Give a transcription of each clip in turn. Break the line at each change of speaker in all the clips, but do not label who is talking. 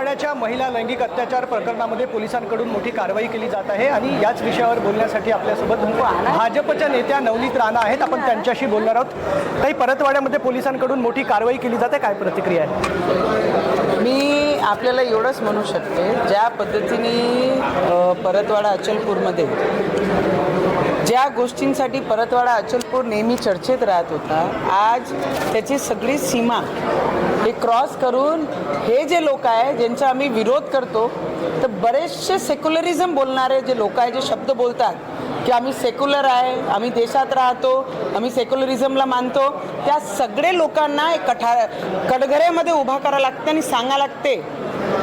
मराठवाड्याच्या महिला लैंगिक अत्याचार प्रकरणामध्ये पोलिसांकडून मोठी कारवाई केली जात आहे आणि याच विषयावर बोलण्यासाठी आपल्यासोबत भाजपच्या नेत्या नवनीत राणा आहेत. आपण त्यांच्याशी बोलणार आहोत. काही परतवाड्यामध्ये पोलिसांकडून मोठी कारवाई केली जाते, काय प्रतिक्रिया आहे?
मी आपल्याला एवढंच म्हणू शकते, ज्या पद्धतीने परतवाडा अचलपूरमध्ये ज्या गोष्टींसाठी परतवाडा अचलपूर नेहमी चर्चेत राहत होता, आज त्याची सगळी सीमा हे क्रॉस करून हे जे लोक आहे ज्यांचा आम्ही विरोध करतो, तर बरेचसे सेक्युलरिझम बोलणारे जे लोक आहे, जे शब्द बोलतात की आम्ही सेक्युलर आहे, आम्ही देशात राहतो, आम्ही सेक्युलरिझमला मानतो, त्या सगळे लोकांना एक कटघऱ्यामध्ये उभा करावं लागते आणि सांगावं लागते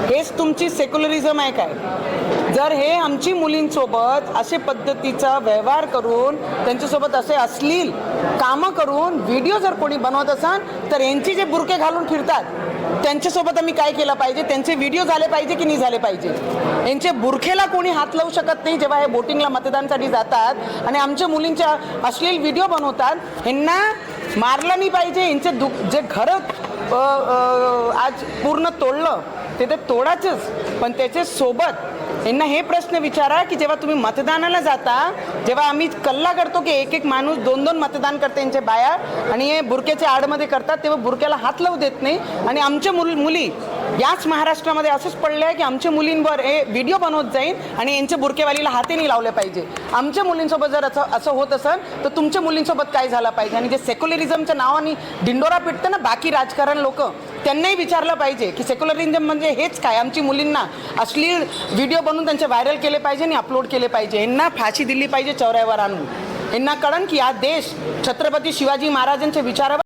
हेच तुमची सेक्युलरिझम आहे काय? जर हे आमची मुलींसोबत असे पद्धतीचा व्यवहार करून त्यांच्यासोबत असे अश्लील कामं करून व्हिडिओ जर कोणी बनवत असाल, तर यांचे जे बुरके घालून फिरतात त्यांच्यासोबत आम्ही काय केलं पाहिजे? त्यांचे व्हिडिओ झाले पाहिजे की नाही झाले पाहिजे? यांचे बुरखेला कोणी हात लावू शकत नाही जेव्हा हे बोटिंगला मतदानासाठी जातात आणि आमच्या मुलींच्या अश्लील व्हिडिओ बनवतात. यांना मारलं नाही पाहिजे. यांचे जे घरं आज पूर्ण तोडलं ते तोडायचंच, पण त्याच्या सोबत यांना हे प्रश्न विचारा की जेव्हा तुम्ही मतदानाला जाता, जेव्हा आम्ही कल्ला करतो की एक एक माणूस दोन दोन मतदान करते यांच्या बाया आणि हे बुरक्याच्या आडमध्ये करतात, तेव्हा बुरक्याला हात लावू देत नाही. आणि आमच्या मुली याच महाराष्ट्रामध्ये असंच पडलं आहे की आमच्या मुलींवर हे व्हिडिओ बनवत जाईल आणि यांच्या बुरकेवालीला हाते नाही लावले पाहिजे. आमच्या मुलींसोबत जर असं होत असेल तर तुमच्या मुलींसोबत काय झालं पाहिजे? आणि जे सेक्युलरिझमच्या नावाने दिंडोरा पिटतं ना बाकी राजकारण लोक, त्यांनाही विचारलं पाहिजे की सेक्युलरिझम म्हणजे हेच काय? आमची मुलींना अश्लील व्हिडिओ बनवून त्यांचे व्हायरल केले पाहिजे आणि अपलोड केले पाहिजे. यांना फाशी दिली पाहिजे चौऱ्यावर आणून. यांना कळण की हा देश छत्रपती शिवाजी महाराजांच्या विचारावर